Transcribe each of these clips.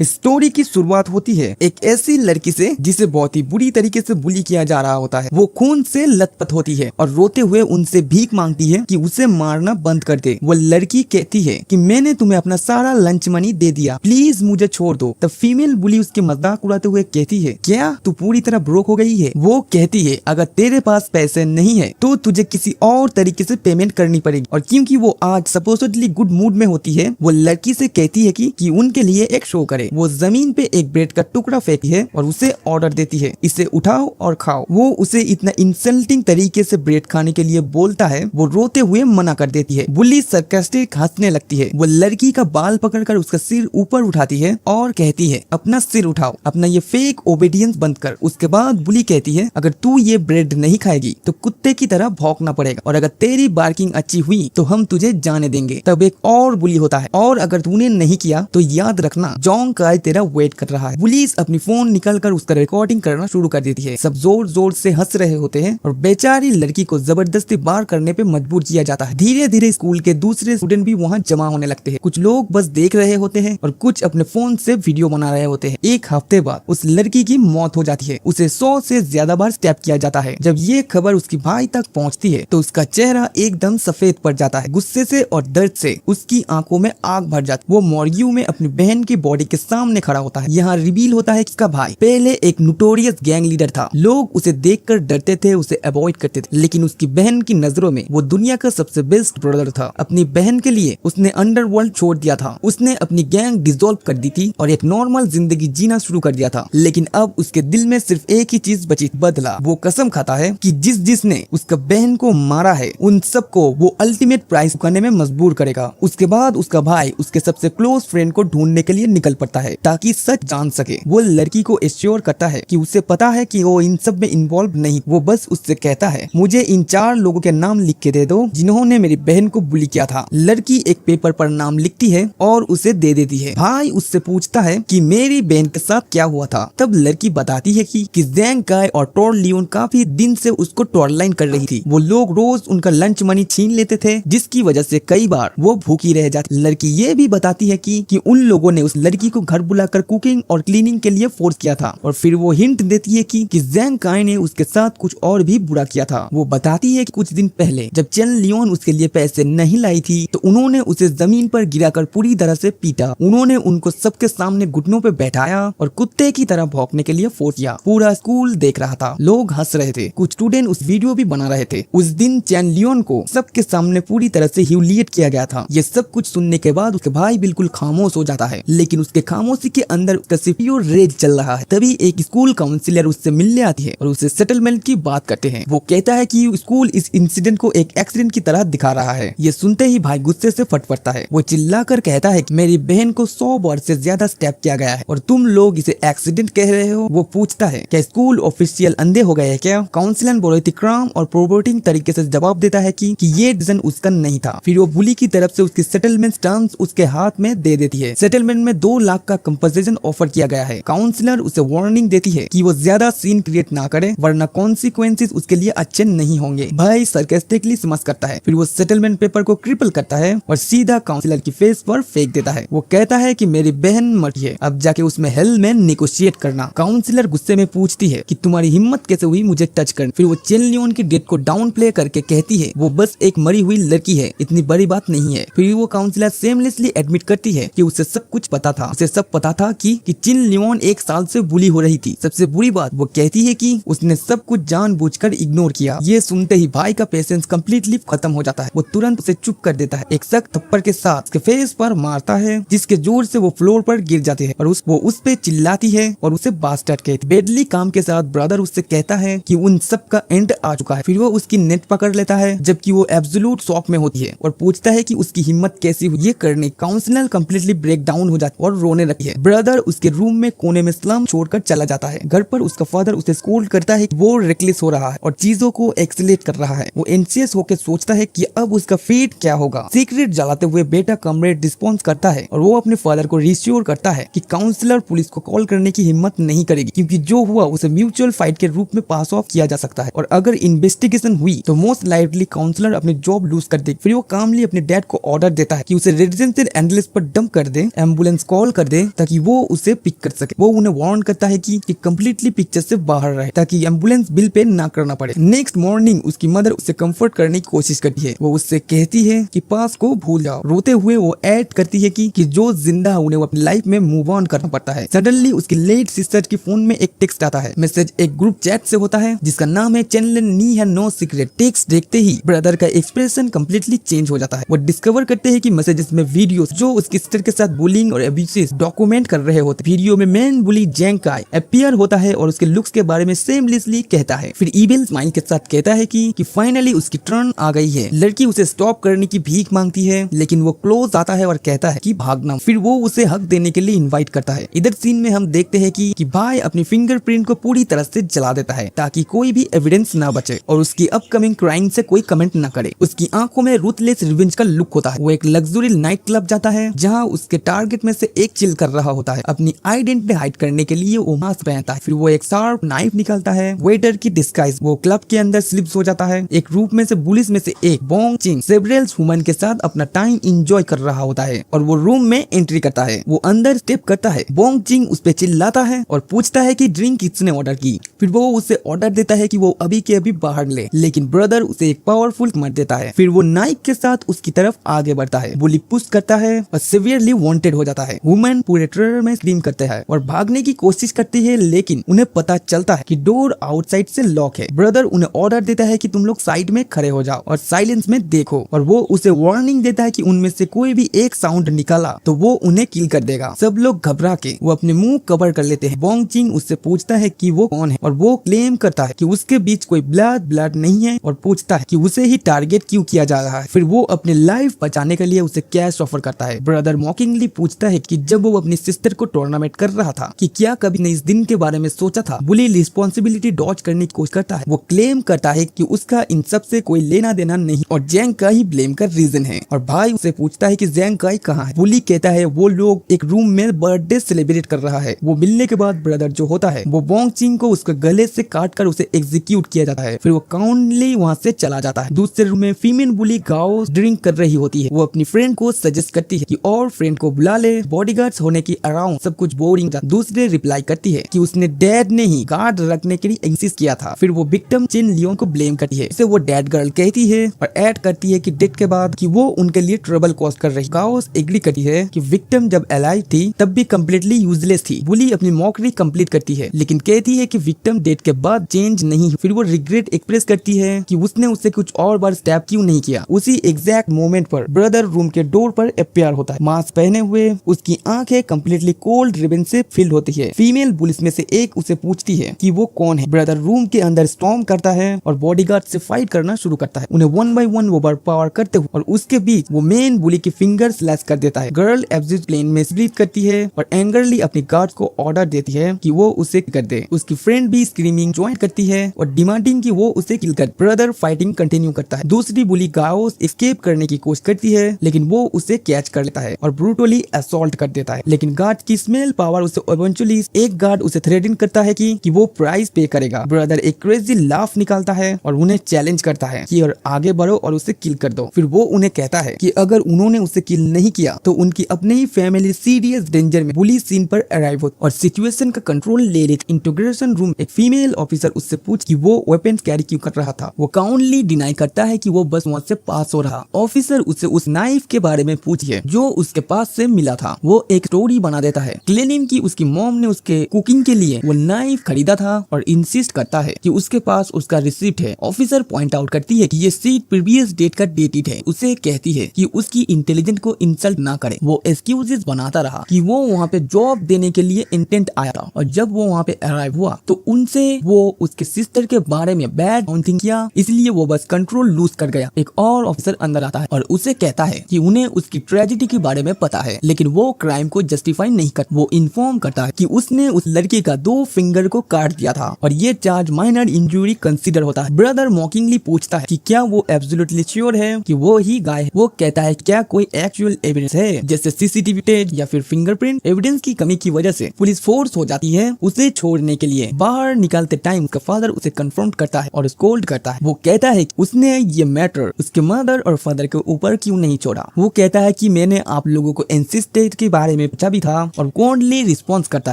Story की शुरुआत होती है एक ऐसी लड़की से जिसे बहुत ही बुरी तरीके से बुली किया जा रहा होता है। वो खून से लथपथ होती है और रोते हुए उनसे भीख मांगती है कि उसे मारना बंद कर दे। वो लड़की कहती है कि मैंने तुम्हें अपना सारा लंच मनी दे दिया, प्लीज मुझे छोड़ दो। तब फीमेल बुली उसके मजाक उड़ाते हुए कहती है, क्या तू पूरी तरह ब्रोक हो गई है? वो कहती है, अगर तेरे पास पैसे नहीं है तो तुझे किसी और तरीके से पेमेंट करनी पड़ेगी। और क्योंकि वो आज सपोजिटली गुड मूड में होती है, वो लड़की से कहती है कि उनके लिए एक शो करे। वो जमीन पे एक ब्रेड का टुकड़ा फेंकती है और उसे ऑर्डर देती है, इसे उठाओ और खाओ। वो उसे इतना इंसल्टिंग तरीके से ब्रेड खाने के लिए बोलता है, वो रोते हुए मना कर देती है। बुली सरकास्टिक हंसने लगती है। वो लड़की का बाल पकड़कर उसका सिर ऊपर उठाती है और कहती है, अपना सिर उठाओ, अपना ये फेक ओबीडियंस बंद कर। उसके बाद बुली कहती है, अगर तू ये ब्रेड नहीं खाएगी तो कुत्ते की तरह भौंकना पड़ेगा, और अगर तेरी बार्किंग अच्छी हुई तो हम तुझे जाने देंगे। तब एक और बुली होता है, और अगर तूने नहीं किया तो याद रखना जॉन काय तेरा वेट कर रहा है। पुलिस अपनी फोन निकालकर उसका रिकॉर्डिंग करना शुरू कर देती है। सब जोर जोर से हंस रहे होते हैं और बेचारी लड़की को जबरदस्ती बार करने पे मजबूर किया जाता है। धीरे धीरे स्कूल के दूसरे स्टूडेंट भी वहाँ जमा होने लगते हैं। कुछ लोग बस देख रहे होते हैं और कुछ अपने फोन से वीडियो बना रहे होते हैं। एक हफ्ते बाद उस लड़की की मौत हो जाती है। उसे 100 से ज्यादा बार स्टैप किया जाता है। जब ये खबर उसकी भाई तक पहुँचती है तो उसका चेहरा एकदम सफेद पड़ जाता है। गुस्से से और दर्द से उसकी आंखों में आग भर जाती है। वो मॉर्ग्यू में अपनी बहन की बॉडी के सामने खड़ा होता है। यहाँ रिवील होता है कि इसका भाई पहले एक नोटोरियस गैंग लीडर था। लोग उसे देखकर डरते थे, उसे अवॉइड करते थे, लेकिन उसकी बहन की नजरों में वो दुनिया का सबसे बेस्ट ब्रदर था। अपनी बहन के लिए उसने अंडरवर्ल्ड छोड़ दिया था। उसने अपनी गैंग डिसॉल्व कर दी थी और एक नॉर्मल जिंदगी जीना शुरू कर दिया था। लेकिन अब उसके दिल में सिर्फ एक ही चीज बची, बदला। वो कसम खाता है कि जिसने उसका बहन को मारा है उन सबको वो अल्टीमेट प्राइस चुकाने में मजबूर करेगा। उसके बाद उसका भाई उसके सबसे क्लोज फ्रेंड को ढूंढने के लिए निकल पड़ता है ताकि सच जान सके। वो लड़की को एश्योर करता है कि उसे पता है कि वो इन सब में इन्वॉल्व नहीं। वो बस उससे कहता है, मुझे इन 4 लोगों के नाम लिख के दे दो जिन्होंने मेरी बहन को बुली किया था। लड़की एक पेपर पर नाम लिखती है और उसे दे देती है। भाई उससे पूछता है कि मेरी बहन के साथ क्या हुआ था। तब लड़की बताती है कि जैंग काय और टॉर लियोन काफी दिन से उसको टॉर्लाइन कर रही थी। वो लोग रोज उनका लंच मनी छीन लेते थे, जिसकी वजह से कई बार वो भूखी रह जाती। लड़की ये भी बताती है कि उन लोगों ने उस लड़की को घर बुलाकर कुकिंग और क्लीनिंग के लिए फोर्स किया था। और फिर वो हिंट देती है कि जैंग काय ने उसके साथ कुछ और भी बुरा किया था। वो बताती है कि कुछ दिन पहले जब चेन लियोन उसके लिए पैसे नहीं लाई थी तो उन्होंने उसे जमीन पर गिराकर पूरी तरह से पीटा। उन्होंने उनको सबके सामने घुटनों पे बैठाया और कुत्ते की तरह भौंकने के लिए फोर्स किया। पूरा स्कूल देख रहा था, लोग हंस रहे थे, कुछ स्टूडेंट उस वीडियो भी बना रहे थे। उस दिन चेन लियोन को सबके सामने पूरी तरह से ह्यूमिलिएट किया गया था। ये सब कुछ सुनने के बाद उसके भाई बिल्कुल खामोश हो जाता है, लेकिन उसके खामोशी के अंदर उसका प्योर रेज चल रहा है। तभी एक स्कूल काउंसिलर उससे मिलने आती है और उसे सेटलमेंट की बात करते हैं। वो कहता है कि स्कूल इस इंसिडेंट को एक एक्सीडेंट की तरह दिखा रहा है। ये सुनते ही भाई गुस्से से फट पड़ता है। वो चिल्लाकर कहता है कि मेरी बहन को 100 बार से ज्यादा स्टैप किया गया है और तुम लोग इसे एक्सीडेंट कह रहे हो। वो पूछता है, क्या स्कूल ऑफिशियल अंधे हो गए हैं क्या? काउंसिलर बोलोतिक्राम और प्रोवोटिंग तरीके से जवाब देता है कि ये डिसीजन उसका नहीं था। फिर वो बुली की तरफ से उसकी सेटलमेंट टर्म्स उसके हाथ में दे देती है। सेटलमेंट में 2 लाख का कंपनसेशन ऑफर किया गया है। काउंसिलर उसे वार्निंग देती है कि वो ज्यादा सीन क्रिएट ना करे वरना कॉन्सिक्वेंसेस उसके लिए अच्छे नहीं होंगे। भाई सरकास्टिकली समझ करता है। फिर वो सेटलमेंट पेपर को क्रिपल करता है और सीधा काउंसिलर की फेस पर फेंक देता है। वो कहता है कि मेरी बहन मरी है, अब जाके उसमें हेल में निगोशिएट करना। काउंसिलर गुस्से में पूछती है कि तुम्हारी हिम्मत कैसे हुई मुझे टच करने। फिर वो चेन लियोन की डेथ को डाउन प्ले करके कहती है वो बस एक मरी हुई लड़की है, इतनी बड़ी बात नहीं है। फिर वो काउंसिलर सेमलेसली एडमिट करती है कि उसे सब कुछ पता था। उसे सब पता था कि चेन लियोन 1 साल से बुली हो रही थी। सबसे बुरी बात वो कहती है कि उसने सब कुछ जानबूझकर इग्नोर किया। ये सुनते ही भाई का पेशेंस कंप्लीटली खत्म हो जाता है। वो तुरंत उसे चुप कर देता है। एक सख्त थप्पड़ के साथ उसके फेस पर मारता है, जिसके जोर से वो फ्लोर पर गिर जाते हैं और वो उस पे चिल्लाती है और उसे बास्टर्ड कहती है। बेडली काम के साथ ब्रदर उससे कहता है कि उन सब का एंड आ चुका है। फिर वो उसकी नेट पकड़ लेता है जबकि वो एब्सोल्यूट शॉक में होती है और पूछता है कि उसकी हिम्मत कैसी हुई ये करने। काउंसिलर कंप्लीटली ब्रेक डाउन हो जाती है और रोने लगती है। ब्रदर उसके रूम में कोने में स्लम छोड़कर चला जाता है। घर पर उसका फादर उसे स्कोल्ड करता है कि वो रेकलेस हो रहा है और चीजों को एक्सीलेट कर रहा है। वो एंशियस होकर सोचता है कि अब उसका फेट क्या होगा। सीक्रेट जलाते हुए बेटा कमरेड रिस्पॉन्स करता है और वो अपने फादर को रिश्योर करता है कि काउंसिलर पुलिस को कॉल करने की हिम्मत नहीं करेगी, क्योंकि जो हुआ उसे म्यूचुअल फाइट के रूप में पास ऑफ किया जा सकता है और अगर इन्वेस्टिगेशन हुई तो मोस्ट लाइकली काउंसिलर अपनी जॉब लूज कर देगी। फिर वो कामली अपने डैड को ऑर्डर देता है कि उसे रेजिडेंशियल एम्बुलेंस पर डंप कर दे। एम्बुलेंस कॉल कर दे ताकि वो उसे पिक कर सके। वो उन्हें वार्न करता है कि कंप्लीटली पिक्चर से बाहर रहे ताकि एम्बुलेंस बिल पे ना करना पड़े। नेक्स्ट मॉर्निंग उसकी मदर उसे कंफर्ट करने की कोशिश करती है। वो उससे कहती है कि पास को भूल जाओ। रोते हुए वो ऐड करती है कि जो जिंदा उन्हें वो अपनी लाइफ में मूव ऑन करना पड़ता है। सडनली उसकी लेट सिस्टर की फोन में एक टेक्स्ट आता है। मैसेज एक ग्रुप चैट से होता है जिसका नाम है चैनल नी है नो सीक्रेट। टेक्स्ट देखते ही ब्रदर का एक्सप्रेशन कम्प्लीटली चेंज हो जाता है। वो डिस्कवर करते हैं कि मैसेजेस में वीडियोस जो उसकी सिस्टर के साथ बुलिंग और अब्यूसेस डॉक्यूमेंट कर रहे होते। वीडियो में मेन बुली जैंग काई अपीयर होता है और उसके लुक्स के बारे में सेमलेसली कहता है। फिर इविल स्माइल के साथ कहता है कि फाइनली उसकी टर्न आ गई है। लड़की उसे स्टॉप करने की भीख मांगती है लेकिन वो क्लोज आता है और कहता है कि भागना। फिर वो उसे हक देने के लिए इनवाइट करता है। इधर सीन में हम देखते हैं कि भाई अपनी फिंगरप्रिंट को पूरी तरह से जला देता है ताकि कोई भी एविडेंस ना बचे और उसकी अपकमिंग क्राइम से कोई कमेंट ना करे। उसकी आंखों में रूथलेस रिवेंज का लुक होता है। वो एक लग्जरी नाइट क्लब जाता है जहाँ उसके टारगेट में से एक चिल कर रहा होता है। अपनी आइडेंटिटी हाइड करने के लिए वो मास्क पहनता है। फिर वो एक शार्प नाइफ निकालता है वेटर की डिस्गाइज। वो क्लब के अंदर स्लिप्स हो जाता है। एक रूप में से पुलिस में से एक बोंग चिंग सेवरल वुमन के साथ अपना टाइम एंजॉय कर रहा होता है और वो रूम में एंट्री करता है। वो अंदर स्टेप करता है। बोंग चिंग उस पे चिल्लाता है और पूछता है कि ड्रिंक किसने ऑर्डर की। फिर वो उसे ऑर्डर देता है कि वो अभी के अभी बाहर ले, लेकिन ब्रदर उसे एक पावरफुल मार देता है। फिर वो नाइफ के साथ उसकी तरफ आगे बढ़ता है। बुली पुश करता है और सिवियरली वांटेड हो जाता है। वुमन पूरे टेरर में स्क्रीम करते हैं और भागने की कोशिश करती है लेकिन उन्हें पता चलता है कि डोर आउटसाइड से लॉक है। ब्रदर उन्हें ऑर्डर देता है कि तुम लोग साइड में खड़े हो जाओ और साइलेंस में देखो और वो उसे वार्निंग देता है कि उनमें से कोई भी एक साउंड निकाला तो वो उन्हें किल कर देगा। सब लोग घबरा के वो अपने मुंह कवर कर लेते हैं। बोंग चिंग उससे पूछता है कि वो कौन है और वो क्लेम करता है कि उसके बीच कोई ब्लड नहीं है और पूछता है कि उसे ही टारगेट क्यों किया जा रहा है। फिर वो अपनी लाइफ बचाने के लिए उसे कैश ऑफर करता है। ब्रदर मॉकिंगली पूछता है कि जब वो अपनी सिस्टर को टूर्नामेंट कर रहा था कि क्या कभी ने इस दिन के बारे में सोचा था। बुली रिस्पॉन्सिबिलिटी डॉज करने की कोशिश करता है। वो क्लेम करता है कि उसका इन सब से कोई लेना देना नहीं और जैंग का ही ब्लेम का रीजन है। और भाई उसे पूछता है कि जैंग काई कहाँ है। बुली कहता है वो लोग एक रूम में बर्थडे सेलिब्रेट कर रहा है। वो मिलने के बाद ब्रदर जो होता है वो बोंग चिंग को उसके गले से काट कर उसे एग्जीक्यूट किया जाता है। फिर वो काउंटली वहाँ से चला जाता है। दूसरे रूम में फीमेल बुली गाओ ड्रिंक कर रही होती है। वो अपनी फ्रेंड को सजेस्ट करती है कि और फ्रेंड को बुला ले, बॉडीगार्ड्स होने की अराउंड सब कुछ बोरिंग। दूसरे रिप्लाई करती है कि उसने डैड ने ही गार्ड रखने के लिए इंसिस्ट किया था। फिर वो विक्टिम चिन लियोन को ब्लेम करती है। इसे वो डैड गर्ल कहती है और ऐड करती है कि डेथ के बाद कि वो उनके लिए ट्रबल कॉज कर रही। गाओस एग्री करती है कि विक्टिम जब अलाइव थी तब भी कम्प्लीटली यूजलेस थी। बुली अपनी मॉकरी कंप्लीट करती है लेकिन कहती है कि विक्टिम डेथ के बाद चेंज नहीं। फिर वो रिग्रेट एक्सप्रेस करती है कि उसने उससे कुछ और बार स्टैप क्यों नहीं किया। उसी एग्जैक्ट मोमेंट पर ब्रदर रूम के डोर पर अपीयर होता है। मास्क पहने हुए उसकी आंखें कम्प्लीटली कोल्ड रिबन से फिल होती है। फीमेल पुलिस में से एक उसे पूछती है कि वो कौन है। ब्रदर रूम के अंदर स्टॉर्म करता है और बॉडीगार्ड से फाइट करना शुरू करता है। उन्हें 1 by 1 ओवर पावर करते हुए और उसके बीच वो मेन बुली की फिंगर स्लैश कर देता है। गर्ल एब्यूज प्लेन में स्प्लिट करती है और एंगरली अपनी गार्ड को ऑर्डर देती है कि वो उसे कर दे। उसकी फ्रेंड भी स्क्रीमिंग ज्वाइन करती है और डिमांडिंग कि वो उसे किल कर। ब्रदर फाइटिंग कंटिन्यू करता है। दूसरी बुली गाओस एस्केप करने की कोशिश करती है लेकिन वो उसे कैच कर लेता है और ब्रूटली असॉल्ट कर देता है। लेकिन गार्ड की स्मेल पावर उसे इवेंचुअली एक गार्ड उसे थ्रेटन करता है कि वो प्राइस पे करेगा। ब्रदर एक क्रेजी लाफ निकालता है और उन्हें चैलेंज करता है कि और आगे बढ़ो और उसे किल कर दो। फिर वो उन्हें कहता है कि अगर उन्होंने उसे किल नहीं किया तो उनकी अपनी ही फैमिली सीरियस डेंजर में। बुली सीन पर अराइव हो और सिचुएशन का कंट्रोल ले लेते। इंटीग्रेशन रूम एक फीमेल ऑफिसर उससे पूछ कि वो वेपन कैरी क्यों कर रहा था। वो काउंटली डिनाई करता है कि वो बस वहाँ से पास हो रहा। ऑफिसर उसे उस नाइफ के बारे में पूछिए जो उसके पास से मिला था। वो एक स्टोरी बना देता है क्लेमिंग कि उसकी मॉम ने उसके कुकिंग के लिए वो नाइफ खरीदा था और इंसिस्ट करता है कि उसके पास उसका रिसिप्ट है। ऑफिसर पॉइंट आउट करती है कि ये सीट प्रीवियस डेट का डेटेड है। उसे कहती है कि उसकी इंटेलिजेंस को इंसल्ट ना करे। वो एक्सक्यूजेस बनाता रहा कि वो वहाँ पे जॉब देने के लिए इंटेंट आया था और जब वो वहाँ पे अराइव हुआ तो उनसे वो उसके सिस्टर के बारे में बैड थिंक किया, इसलिए वो बस कंट्रोल लूज कर गया। एक और ऑफिसर अंदर आता है और उसे कहता है कि उन्हें उसकी ट्रेजेडी के बारे में पता है लेकिन वो क्राइम को जस्टिफाई नहीं कर। वो इन्फॉर्म करता है कि उसने उस लड़की का 2 फिंगर को काट दिया था और ये चार्ज माइनर इंजरी कंसीडर होता है। ब्रदर मॉकिंगली पूछता है कि क्या वो एब्सोल्युटली श्योर है कि वो ही गाय है। वो कहता है क्या कोई एक्चुअल एविडेंस है जैसे सीसीटीवी फुटेज या फिर फिंगरप्रिंट। एविडेंस की कमी की वजह से पुलिस फोर्स हो जाती है उसे छोड़ने के लिए। बाहर निकलते टाइम उसका फादर उसे कन्फ्रंट करता है और स्कोल्ड करता है। वो कहता है कि उसने ये मैटर उसके मदर और फादर के ऊपर क्यों नहीं छोड़ा। वो कहता है कि मैंने आप लोगों को इंसिस्टेड के बारे बारे में पूछा भी था और कोल्डली रिस्पॉन्स करता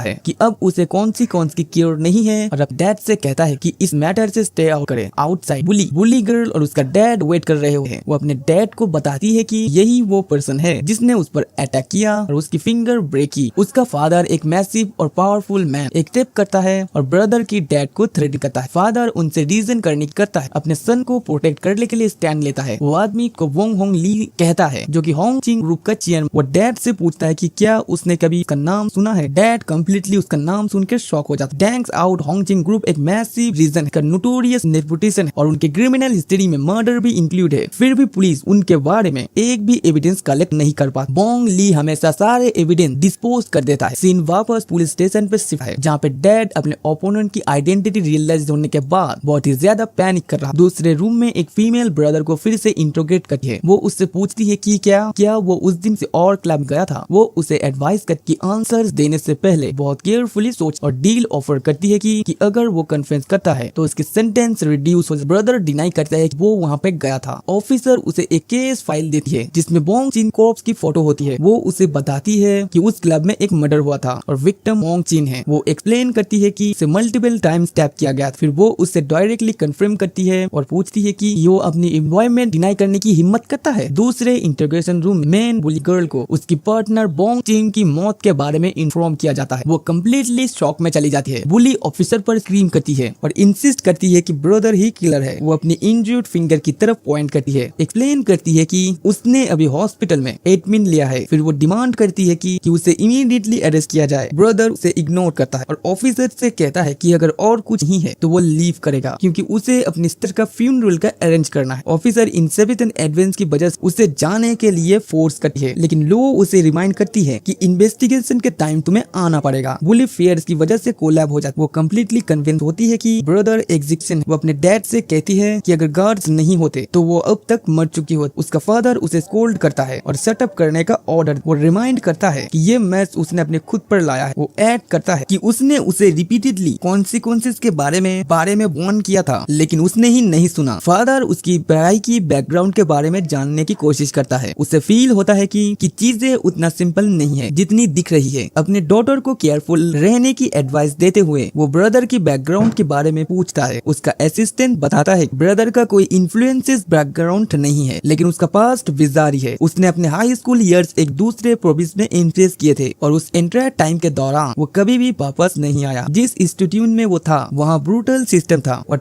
है कि अब उसे कौन सी क्योर नहीं है और अब डैड से कहता है कि इस मैटर से स्टे आउट करे। आउटसाइड बुली गर्ल और उसका डैड वेट कर रहे हैं। वो अपने डैड को बताती है कि यही वो पर्सन है जिसने उस पर अटैक किया और उसकी फिंगर ब्रेक की। उसका फादर एक मैसिव और पावरफुल मैन एक्सेप्ट करता है और ब्रदर की डैड को थ्रेट करता है। फादर उनसे रीजन करने की करता है, अपने सन को प्रोटेक्ट करने के लिए स्टैंड लेता है। वो आदमी को वोंग होंग ली कहता है जो कि होंग चिंग ग्रुप का चेयरमैन। वो डैड से पूछता है कि क्या उसने कभी उसका नाम सुना है। डैड कम्प्लीटली उसका नाम सुनकर शॉक हो जाता है। डैंग्स आउट होंग चिंग ग्रुप एक मैसिव रीजन का नोटोरियस नेपोटिज्म है और उनके क्रिमिनल हिस्ट्री में मर्डर भी इंक्लूड है। फिर भी पुलिस उनके बारे में एक भी एविडेंस कलेक्ट नहीं कर पाती। बोंग ली हमेशा सारे एविडेंस डिस्पोज कर देता है। सीन वापस पुलिस स्टेशन पे शिफ्ट है जहाँ पे डैड अपने ओपोनेंट की आइडेंटिटी रियलाइज होने के बाद बहुत ही ज्यादा पैनिक कर रहा। दूसरे रूम में एक फीमेल ब्रदर को फिर से इंट्रोगेट करती है। वो उससे पूछती है कि क्या वो उस दिन से और क्लब गया था। वो उसे एडवाइस करती आंसर्स देने से पहले बहुत केयरफुली सोच और डील ऑफर करती है कि अगर वो कन्फेस करता है तो उसकी सेंटेंस रिड्यूस हो जाए। ब्रदर डिनाई करता है कि वो वहाँ पे गया था। ऑफिसर उसे एक केस फाइल देती है जिसमें बोंग चिन कॉर्प्स की फोटो होती है। वो उसे बताती है कि उस क्लब में एक मर्डर हुआ था और विक्टिम बोंग चिन है। वो एक्सप्लेन करती है कि उसे मल्टीपल टाइम स्टैप किया गया। फिर वो उससे डायरेक्टली कंफर्म करती है और पूछती है कि वो अपनी एम्प्लॉयमेंट डिनाई करने की हिम्मत करता है। दूसरे इंटरोगेशन रूम में बुली गर्ल को उसकी पार्टनर बोंग चिन की मौत के बारे में इन्फॉर्म किया जाता है। वो कम्प्लीटली शॉक में चली जाती है। बुली ऑफिसर पर स्क्रीम करती है और इंसिस्ट करती है कि ब्रदर ही किलर है। वो अपनी इंजर्ड फिंगर की तरफ पॉइंट करती है, एक्सप्लेन करती है कि उसने अभी हॉस्पिटल में एडमिट लिया है। फिर वो डिमांड करती है कि उसे इमीडिएटली अरेस्ट किया जाए। ब्रदर उसे इग्नोर करता है और ऑफिसर से कहता है कि अगर और कुछ नहीं है तो वो लीव करेगा क्योंकि उसे अपनी सिस्टर का फ्यूनरल का अरेंज करना है। ऑफिसर इनसिपिडेंट एविडेंस की वजह से उसे जाने के लिए फोर्स करती है लेकिन लो उसे रिमाइंड करती है कि इन्वेस्टिगेशन के टाइम तुम्हें आना पड़ेगा। बुली फेयर्स की वजह से कोलैब हो जाती है। वो कम्प्लीटली कन्विंस होती है कि ब्रदर एग्जिस्टेंस। वो अपने डैड से कहती है कि अगर गार्ड्स नहीं होते तो वो अब तक मर चुकी होती। उसका फादर उसे स्कोल्ड करता है और सेटअप करने का ऑर्डर। वो रिमाइंड करता है कि ये मैच उसने अपने खुद पर लाया है। वो ऐड करता है कि उसने उसे रिपीटेडली कॉन्सिक्वेंसेस के बारे में वार्न किया था लेकिन उसने ही नहीं सुना। फादर उसकी पढ़ाई की बैकग्राउंड के बारे में जानने की कोशिश करता है। उसे फील होता है कि चीजें उतना सिंपल नहीं है जितनी दिख रही है। अपने डॉटर को केयरफुल रहने की एडवाइस देते हुए वो ब्रदर की बैकग्राउंड के बारे में पूछता है। उसका असिस्टेंट बताता है ब्रदर का कोई इन्फ्लुएंसेस बैकग्राउंड नहीं है लेकिन उसका पास्ट बिजारी है। उसने अपने हाई स्कूल ईयर्स एक दूसरे प्रोविंस में इंटरेस्ट किए थे और उस एंटायर टाइम के दौरान वो कभी भी वापस नहीं आया। जिस इंस्टीट्यूट में वो था वहाँ ब्रूटल सिस्टम था और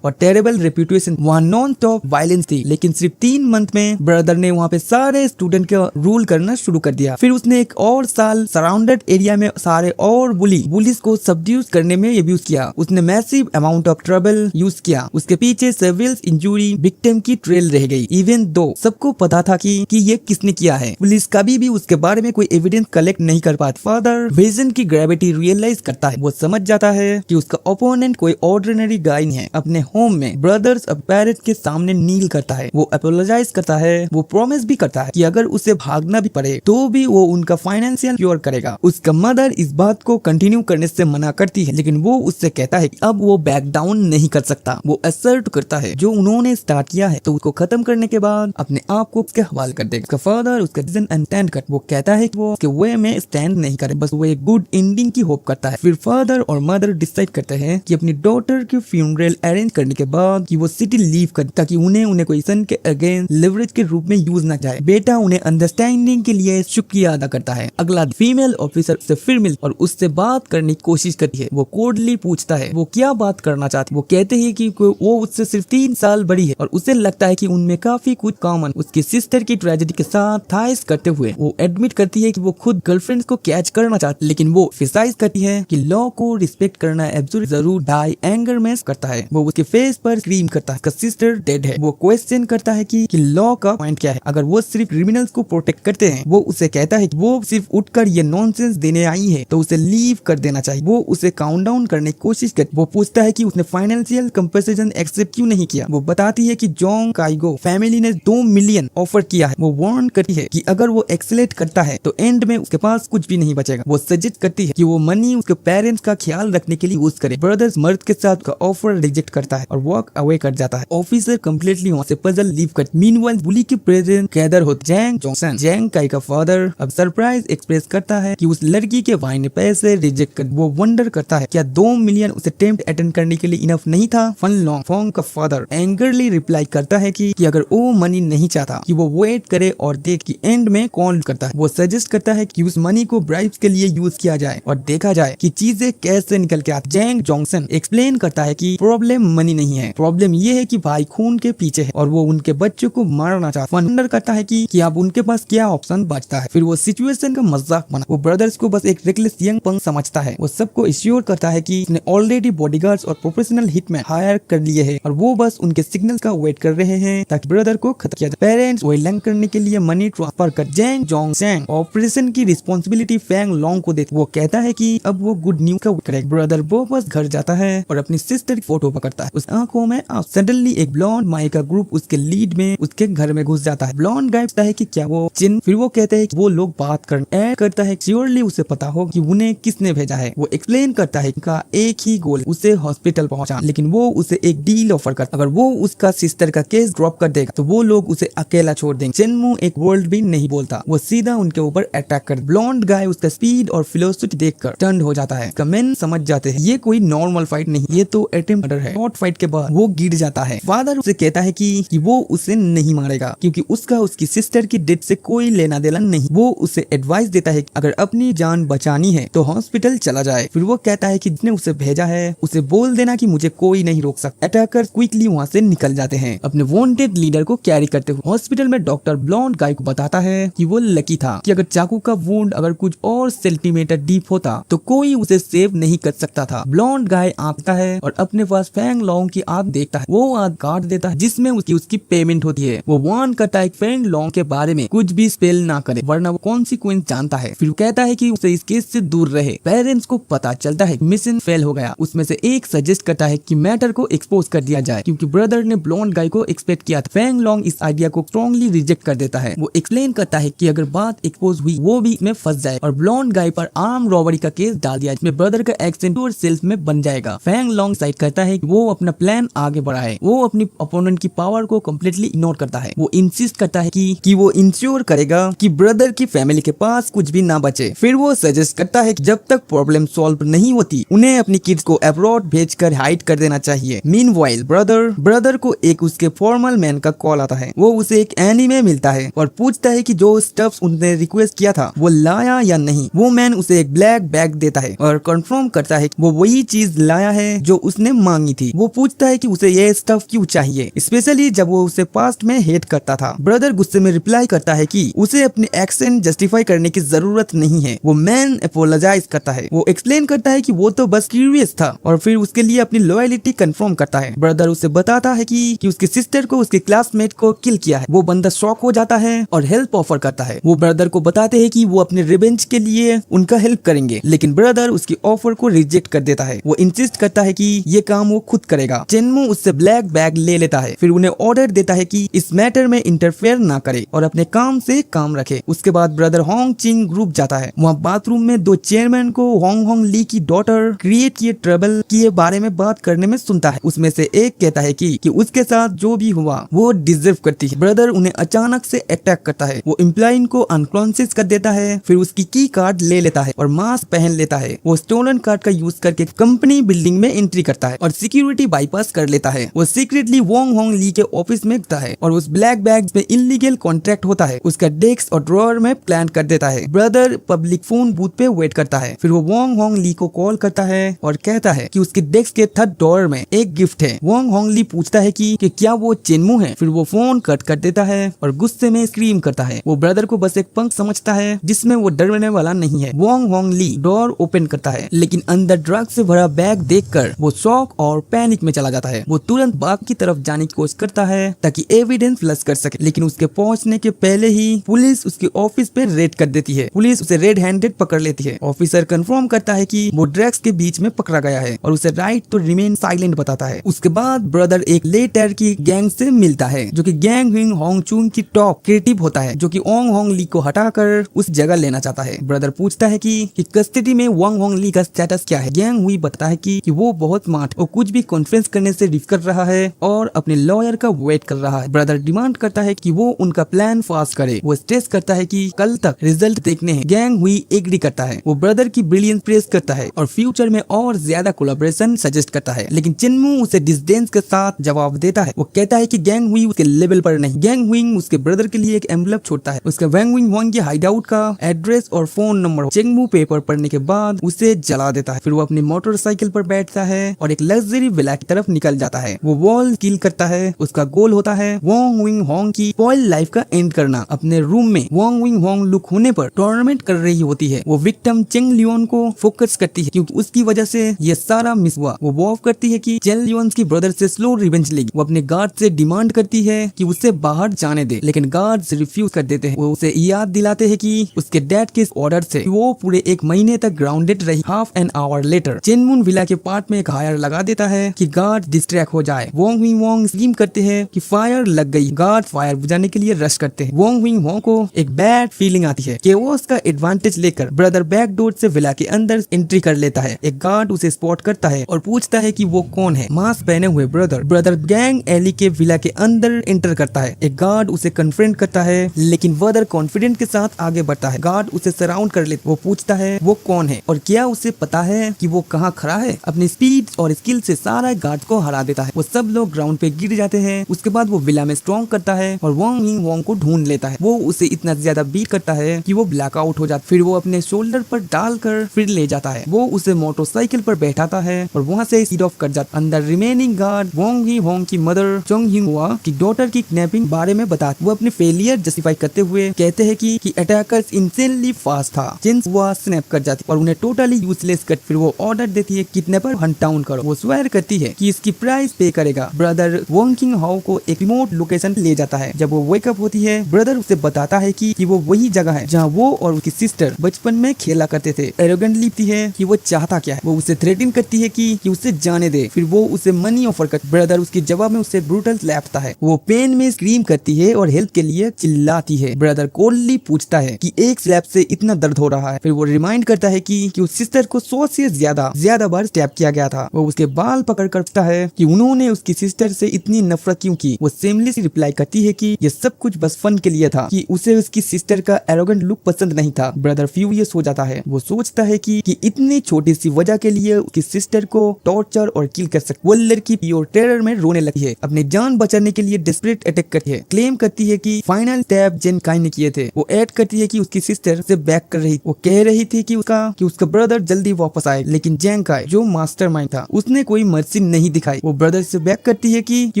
टेरेबल रेप्यूटेशन। वहाँ नॉन स्टॉप वायलेंस थी लेकिन सिर्फ 3 मंथ में ब्रदर ने वहाँ पे सारे स्टूडेंट का रूल करना शुरू कर दिया। फिर उसने एक और साल सराउंडेड एरिया में सारे और बुलिस को सबड्यूस करने में यूज किया। उसने massive amount of trouble use किया। उसके पीछे सेविल इंजुरी विक्टिम की ट्रेल रह गई इवन दो सबको पता था कि ये किसने किया है। पुलिस कभी भी उसके बारे में कोई एविडेंस कलेक्ट नहीं कर पाती। फादर विजन की ग्रेविटी रियलाइज करता है। वो समझ जाता है कि उसका ओपोनेंट कोई ऑर्डिनरी गाय नहीं है। अपने होम में ब्रदर्स और पेरेंट्स के सामने नील करता है। वो अपोलोजाइज करता है। वो प्रॉमिस भी करता है कि अगर उसे भागना भी पड़े तो भी वो उनका फाइनेंशियल क्योर करेगा। उसका मदर इस बात को कंटिन्यू करने से मना करती है लेकिन वो उससे कहता है कि अब वो बैक डाउन नहीं कर सकता। वो असर्ट करता है जो उन्होंने स्टार्ट किया है तो उसको खत्म करने के बाद अपने आप को उसके हवाले कर देगा। उसका फादर उसका डिसीजन अंडरस्टैंड कर वो कहता है कि वो उसके वे में स्टैंड नहीं करे, बस वो एक गुड एंडिंग की होप करता है। फिर फादर और मदर डिसाइड करते हैं कि अपनी डॉटर की फ्यूनरल अरेंज करने के बाद कि वो सिटी लीव कर ताकि उन्हें कोई सन के अगेंस्ट लेवरेज के रूप में यूज ना जाए। बेटा उन्हें अंडरस्टैंडिंग के लिए शुक्रिया अदा करता है। अगला फीमेल ऑफिसर से फिर मिल और उससे बात करने की कोशिश करती है। वो कोडली पूछता है वो क्या बात करना चाहती। वो कहते हैं कि वो उससे सिर्फ 3 साल बड़ी है और उसे लगता है कि उनमें काफी कुछ कॉमन। उसकी सिस्टर की ट्रेजेडी के साथ थाइस करते हुए वो एडमिट करती है कि वो खुद गर्लफ्रेंड को कैच करना चाहती लेकिन वो फिसाइज करती है कि लॉ को रिस्पेक्ट करना एब्सोल्यूट जरूर। डाई एंगर में करता है। वो उसके फेस पर स्क्रीम करता है सिस्टर डेड है। वो क्वेश्चन करता है कि लॉ का पॉइंट क्या है। अगर वो सिर्फ क्रिमिनल्स को प्रोटेक्ट करते हैं वो उसे कहता है कि वो सिर्फ उठकर ये नॉनसेंस देने आई है तो उसे लीव कर देना चाहिए। वो उसे काउंट डाउन करने की कोशिश करती। वो पूछता है कि उसने फाइनेंशियल कंपनसेशन एक्सेप्ट क्यों नहीं किया। वो बताती है कि जोंग काइगो फैमिली ने 2 मिलियन ऑफर किया है। वो वार्न करती है कि अगर वो एक्सेलेट करता है तो एंड में उसके पास कुछ भी नहीं बचेगा। वो सजेस्ट करती है कि वो मनी उसके पेरेंट्स का ख्याल रखने के लिए यूज करे। ब्रदर्स मर्द के साथ का ऑफर रिजेक्ट करता है और वॉक अवे कर जाता है। ऑफिसर कंप्लीटली वहाँ से पजल लीव कर। मीनवाइल बुली की प्रेजेंट गैदर होती जैंग जॉनसन जैंग काई का फादर अब सरप्राइज एक्सप्रेस करता है कि उस लड़की के भाई ने पैसे रिजेक्ट कर। वो वंडर करता है क्या 2 मिलियन उसे टेम्प्ट अटेंड करने के लिए इनफ नहीं था। फन लॉन्ग फॉन्ग का फादर एंगरली रिप्लाई करता है कि अगर वो मनी नहीं चाहता कि वो वेट करे और देख कि एंड में कौन करता है। वो सजेस्ट करता है कि उस मनी को ब्राइब्स के लिए यूज किया जाए और देखा जाए कि चीजें कैसे निकल के आती। जैंग जॉनसन एक्सप्लेन करता है कि प्रॉब्लम मनी नहीं है, प्रॉब्लम ये है कि भाई खून के पीछे है और वो उनके बच्चों को मारना चाहता है। वंडर करता है कि अब उनके पास क्या ऑप्शन बचता है। फिर वो सिचुएशन का मजाक बना। वो ब्रदर्स को बस एक रेकलेस यंग पंक समझता है। वो सबको एश्योर करता है कि उसने ऑलरेडी बॉडीगार्ड्स और प्रोफेशनल हिटमैन हायर कर लिए हैं और वो बस उनके सिग्नल्स का वेट कर रहे हैं ताकि ब्रदर को खत्म किया जाए। पेरेंट्स वो लैंग करने के लिए मनी ट्रांसफर कर जैंग जोंगसैंग ऑपरेशन की रिस्पॉन्सिबिलिटी फैंग लॉन्ग को देते। वो कहता है कि अब वो गुड न्यूज का करेक्ट। ब्रदर वो बस घर जाता है और अपनी सिस्टर की फोटो पकड़ता है। उस आंखों में सडनली एक ब्लॉन्ड माई का ग्रुप उसके लीड में उसके घर में घुस जाता है। ब्लॉन्ड गाय कहता है कि क्या वो चिन। फिर वो कहते हैं कि वो लोग बात ऐड करता है श्योरली उसे पता हो कि उन्हें किसने भेजा है। वो एक्सप्लेन करता है का एक ही गोल उसे हॉस्पिटल पहुंचा, लेकिन वो उसे एक डील ऑफर करता। अगर वो उसका सिस्टर का केस ड्रॉप कर देगा तो वो लोग उसे अकेला छोड़ देंगे। चेनमू एक वर्ड भी नहीं बोलता, वो सीधा उनके ऊपर अटैक कर। ब्लॉन्ड गाय उसका स्पीड और फिलोसफी देखकर टर्न हो जाता है। कमेन समझ जाते हैं ये कोई नॉर्मल फाइट नहीं, ये तो अटेम्प्ट मर्डर है। शॉर्ट फाइट के बाद वो गिर जाता है। फादर उसे कहता है कि वो उसे नहीं मारेगा क्योंकि उसका उसकी सिस्टर की डेथ से कोई लेना देना नहीं। वो उसे एडवाइस देता है कि अगर अपनी जान बचानी है तो हॉस्पिटल चला जाए। फिर वो कहता है कि जिसने उसे भेजा है उसे बोल देना कि मुझे कोई नहीं रोक सकता। अटैकर क्विकली वहाँ से निकल जाते हैं अपने वांटेड लीडर को कैरी करते हुए। हॉस्पिटल में डॉक्टर ब्लॉन्ड गाय को बताता है कि वो लकी था कि अगर चाकू का वुंड अगर कुछ और सेंटीमीटर डीप होता तो कोई उसे सेव नहीं कर सकता था। ब्लॉन्ड गाय आता है और अपने पास फैंग लॉन्ग की आग देखता है। वो आग काट देता है जिसमें उसकी पेमेंट होती है। वो वार्न करता है फैंग लॉन्ग के बारे में कुछ भी स्पेल ना करे वरना वो कॉन्सिक्वेंस जानता है। फिर कहता है कि उसे इस केस से दूर रहे। पेरेंट्स को पता चलता है मिशन फेल हो गया। उसमें से एक सजेस्ट करता है कि मैटर को एक्सपोज कर दिया जाए क्योंकि ब्रदर ने ब्लॉन्ड गाय को एक्सपेक्ट किया था। फैंग लॉन्ग इस आइडिया को स्ट्रॉन्गली रिजेक्ट कर देता है। वो एक्सप्लेन करता है कि अगर बात एक्सपोज हुई वो भी इसमें फंस जाए और ब्लॉन्ड गाय पर आर्म रॉबरी का केस डाल दिया जिसमें ब्रदर का एक्सेंट और सेल्फ में बन जाएगा। फैंग लॉन्ग साइड करता है कि वो अपना प्लान आगे बढ़ाए। वो अपनी अपोनेंट की पावर को कम्प्लीटली इग्नोर करता है। वो इंसिस्ट करता है कि वो इंश्योर करेगा कि ब्रदर की फैमिली के पास कुछ भी ना बचे। फिर वो सजेस्ट करता है कि जब तक प्रॉब्लम सॉल्व नहीं होती उन्हें अपनी किड्स को अब्रॉड भेजकर हाइड कर देना चाहिए। मीनवाइल ब्रदर को एक उसके फॉर्मल मैन का कॉल आता है। वो उसे एक एनीमे मिलता है और पूछता है कि जो स्टफ्स उन्होंने रिक्वेस्ट किया था वो लाया या नहीं। वो मैन उसे एक ब्लैक बैग देता है और कंफर्म करता है कि वो वही चीज लाया है जो उसने मांगी थी। वो पूछता है कि उसे ये स्टफ क्यों चाहिए, स्पेशली जब वो उसे पास्ट में हेट करता था। ब्रदर गुस्से में रिप्लाई करता है कि उसे अपने एक्शन जस्टिफाई करने की जरूरत नहीं है। वो मैन अपोलोजाइज करता है। वो एक्सप्लेन करता है कि वो तो बस क्यूरियस था और फिर उसके लिए अपनी लॉयलिटी कंफर्म करता है। ब्रदर उसे बताता है कि उसकी सिस्टर को उसके क्लासमेट को किल किया है। वो बंदा शॉक हो जाता है और हेल्प ऑफर करता है। वो ब्रदर को बताते हैं कि वो अपने रिवेंज के लिए उनका हेल्प करेंगे, लेकिन ब्रदर उसकी ऑफर को रिजेक्ट कर देता है। वो इंसिस्ट करता है कि ये काम वो खुद करेगा। चेनमू उससे ब्लैक बैग ले लेता है। फिर उन्हें ऑर्डर देता है कि इस मैटर में इंटरफेयर ना करे और अपने काम से काम रखे। उसके बाद ब्रदर होंग चिंग ग्रुप जाता है। वहाँ बाथरूम में दो चेयरमैन को होंग ली की डॉटर क्रिएट किए ट्रबल के बारे में बात करने में सुनता है। उसमें से एक कहता है कि उसके साथ जो भी हुआ वो डिजर्व करती है। ब्रदर उन्हें अचानक से अटैक करता है। वो एम्प्लॉय को अनकॉन्शियस कर देता है। फिर उसकी की कार्ड ले लेता है और मास्क पहन लेता है। वो स्टोलन कार्ड का यूज करके कंपनी बिल्डिंग में एंट्री करता है और सिक्योरिटी बाईपास कर लेता है। वो सीक्रेटली वोंग होंग ली के ऑफिस में जाता है और उस ब्लैक बैग में इलीगल कॉन्ट्रैक्ट होता है उसका डेस्क और ड्रॉअर में प्लान कर देता है। ब्रदर पब्लिक फोन बूथ पे वेट करता है। फिर वो वोंग होंग ली को कॉल करता है और कहता है कि उसके डेस्क के थर्ड ड्रॉअर में एक गिफ्ट है। वोंग होंग ली पूछता है कि क्या वो चेनमू है। फिर वो फोन कट कर देता है और गुस्से में स्क्रीम करता है। वो ब्रदर को बस एक पंख समझता है जिसमें वो डरने वाला नहीं है। वोंग होंग ली डोर ओपन करता है लेकिन अंदर ड्रग से भरा बैग देखकर वो शॉक और पैनिक में चला जाता है। वो तुरंत बाग की तरफ जाने की कोशिश करता है ताकि एविडेंस फ्लश कर सके, लेकिन उसके पहुंचने के पहले ही पुलिस उसके ऑफिस पे रेड कर देती है। पुलिस उसे रेड हैंडेड पकड़ लेती है। ऑफिसर कंफर्म करता है कि वो ड्रग्स के बीच में पकड़ा गया है और उसे राइट तो रिमेन साइलेंट बताता है। उसके बाद ब्रदर एक लेटर की गैंग से मिलता है जो कि गैंग विंग होंग चुंग की टॉप क्रिएटिव होता है जो कि ओंग होंग ली को हटाकर उस जगह लेना चाहता है। ब्रदर पूछता है कि कस्टडी में वोंग होंग ली का स्टेटस क्या है। गैंग हुई बताता है कि वो बहुत स्मार्ट और कुछ भी कॉन्फ्रेंस करने से रिफ कर रहा है और अपने लॉयर का वेट कर रहा है। ब्रदर डिमांड करता है कि वो उनका प्लान फास्ट करे। वो स्ट्रेस करता है कि कल तक रिजल्ट देखने हैं। गैंग हुई एग्री करता है, वो ब्रदर की ब्रिलियंस प्रेस करता है और फ्यूचर में और ज्यादा कोलैबोरेशन सजेस्ट करता है, लेकिन चिन्मू उसे डिस्डेन के साथ जवाब देता है। वो कहता है कि गैंग हुई उसके लेवल पर नहीं। गैंग हुई उसके ब्रदर के लिए एक एनवेलप छोड़ता है, उसके वैंग विंग वांग के हाइडआउट का एड्रेस और फोन नंबर। चिन्मू पेपर पढ़ने के बाद उसे जला देता है। फिर वो अपनी मोटरसाइकिल पर बैठता है और एक लग्जरी विला की तरफ निकल जाता है। वो वॉल किल करता है। उसका गोल होता है वोंग विंग होंग की स्पॉइल लाइफ का एंड करना। अपने रूम में वोंग विंग होंग लुक होने पर टूर्नामेंट कर रही होती है। वो विक्टिम चेंग लियोन को फोकस करती है क्योंकि उसकी वजह से ये सारा मिस हुआ। वो वॉव करती है कि चेंग लियोन की ब्रदर से स्लो रिवेंज लेगी। वो अपने गार्ड से डिमांड करती है कि उसे बाहर जाने दे, लेकिन गार्ड्स रिफ्यूज कर देते हैं। वो उसे याद दिलाते हैं कि उसके डैड के ऑर्डर से वो पूरे 1 महीने तक ग्राउंडेड रही। हाफ एन आवर लेटर चेनमुन विला के पार्ट में एक हायर लगा देता है कि गार्ड डिस्ट्रैक्ट हो जाए। वोंग विंग वोंग स्कीम करते हैं कि फायर लग गई। गार्ड फायर बुझाने के लिए रश करते हैं। वोंग विंग वोंग को एक बैड फीलिंग आती है कि वो उसका एडवांटेज लेकर ब्रदर बैक डोर से विला के अंदर एंट्री कर लेता है। एक गार्ड उसे स्पॉट करता है और पूछता है कि वो कौन है। मास्क पहने हुए ब्रदर गैंग एली के विला के अंदर एंटर करता है। एक गार्ड उसे कन्फ्रंट करता है, लेकिन ब्रदर कॉन्फिडेंट के साथ आगे बढ़ता है। गार्ड उसे सराउंड कर लेता है। वो पूछता है वो कौन है और क्या उसे पता है कि वो कहाँ खड़ा है। अपनी स्पीड और स्किल से सारा गार्ड को हरा देता है। वो सब लोग ग्राउंड पे गिर जाते हैं। उसके बाद वो विला में स्ट्रॉन्ग करता है और वोंग विंग वोंग को ढूंढ लेता है। वो उसे इतना ज्यादा बीट करता है कि वो ब्लैकआउट हो जाता है। फिर वो अपने शोल्डर पर डालकर फिर ले जाता है। वो उसे मोटरसाइकिल पर बैठाता है और वहाँ से सीड ऑफ कर जाता है। अंदर रिमेनिंग गार्ड वोंग ही वोंग की मदर चोंग हिंगहुआ की डॉटर की किडनैपिंग बारे में बताते। वो अपने फेलियर जस्टिफाई करते हुए कहते हैं कि अटैकर्स इंसेनली फास्ट था। जिन्स वो स्नैप कर जाती और उन्हें टोटली यूजलेस कर। फिर वो ऑर्डर देती है किडनैपर हंट डाउन करो। वो स्वेयर करती है कि इसकी प्राइस पे करेगा। ब्रदर वोंग किंग हाउ को एक रिमोट लोकेशन ले जाता है। जब वो वेकअप होती है ब्रदर उसे बताता है कि वो वही जगह है जहाँ वो और उसकी सिस्टर बचपन में खेला करते थे। एरोगेंटली लिखती है कि वो चाहता क्या है। वो उसे थ्रेटन करती है कि उसे जाने दे। फिर वो उसे मनी ऑफर कर। ब्रदर उसके जवाब में उसे ब्रूटल स्लैपता है। वो पेन में स्क्रीम करती है और हेल्प के लिए चिल्लाती है। ब्रदर कोल्डली पूछता है कि एक स्लैप से इतना दर्द हो रहा है। फिर वो रिमाइंड करता है कि उस सिस्टर को 100 से ज्यादा बार स्टैप किया गया था। वो उसके बाल पकड़ करता है कि उन्होंने उसकी सिस्टर से इतनी नफरत क्यों की। वो सेमलेस रिप्लाई करती है कि ये सब कुछ बस फन के लिए था, कि उसे उसकी सिस्टर का एरोगेंट लुक पसंद नहीं था। ब्रदर फ्यूरियस हो जाता है। वो सोचता है कि इतनी छोटी सी वजह के लिए उसकी सिस्टर को टॉर्चर और किल कर सकती। वो लड़की प्योर टेरर में रोने लगती है। अपनी जान बचाने के लिए डेस्परेट अटैक करती है। क्लेम करती है कि फाइनल टैप जेन काई ने किए थे। वो ऐड करती है कि उसकी सिस्टर से बैक कर रही। वो कह रही थी कि उसका ब्रदर जल्दी वापस आए, लेकिन जेंग काई जो मास्टरमाइंड था उसने कोई मर्सी नहीं दिखाई। वो ब्रदर से बैक करती है कि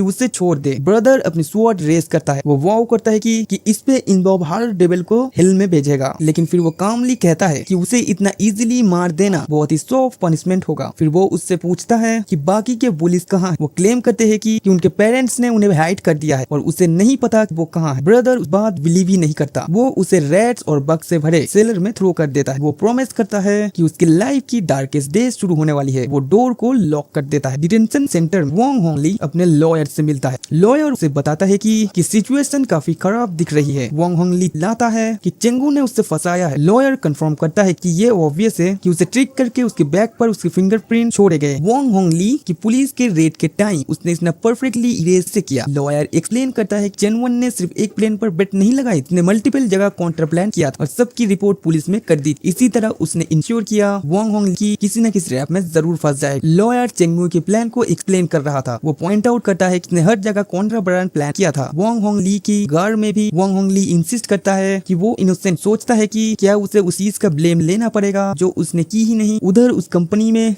उसे छोड़ दे। ब्रदर अपनी स्वॉर्ड रेस करता है। वो वाव करता है कि इस पे इन्वॉल्व हर डेविल को हिल में भेजेगा, लेकिन फिर वो कामली कहता है कि उसे इतना इजीली मार देना बहुत ही सॉफ्ट पनिशमेंट होगा। फिर वो उससे पूछता है कि बाकी के बुलिस कहाँ हैं। वो क्लेम करते हैं कि उनके पेरेंट्स ने उन्हें हाइड कर दिया है और उसे नहीं पता कि वो कहाँ है। ब्रदर उस बात बिलीव ही नहीं करता। वो उसे रैट्स और बग से भरे सेलर में थ्रो कर देता है। वो प्रॉमिस करता है कि उसकी लाइफ की डार्केस्ट डेज शुरू होने वाली है। वो डोर को लॉक कर देता है। डिटेंशन सेंटर वोंग होंगली अपने लॉयर से मिलता है। लॉयर उसे बताता है कि सिचुएशन काफी खराब दिख रही है। वोंग होंगली लाता है कि चेंगू ने उससे फंसाया है। लॉयर कंफर्म करता है कि ये ऑब्वियस है कि उसे ट्रिक करके उसके बैग पर उसके फिंगरप्रिंट छोड़े गए। वोंग होंगली की पुलिस के रेड के टाइम उसने इतना परफेक्टली इरेज से किया। लॉयर एक्सप्लेन करता है कि चेनवन ने सिर्फ एक प्लेन पर बेट नहीं लगाई, उसने मल्टीपल जगह काउंटर प्लान किया और सबकी रिपोर्ट पुलिस में कर दी। इसी तरह उसने इंश्योर किया वोंग होंगली किसी न किसी रैप में जरूर फंस जाए। लॉयर चेंगमू के प्लान को एक्सप्लेन कर रहा था। वो पॉइंट आउट करता है कि उसने हर जगह कॉन्ट्रा ब्रांड प्लान किया था। वोंग होंगली की घर में भी वोंग होंगली इंसिस्ट करता है कि वो इनोसेंट, सोचता है कि क्या उसे उस चीज का ब्लेम लेना पड़ेगा जो उसने की ही नहीं। उधर उस कंपनी में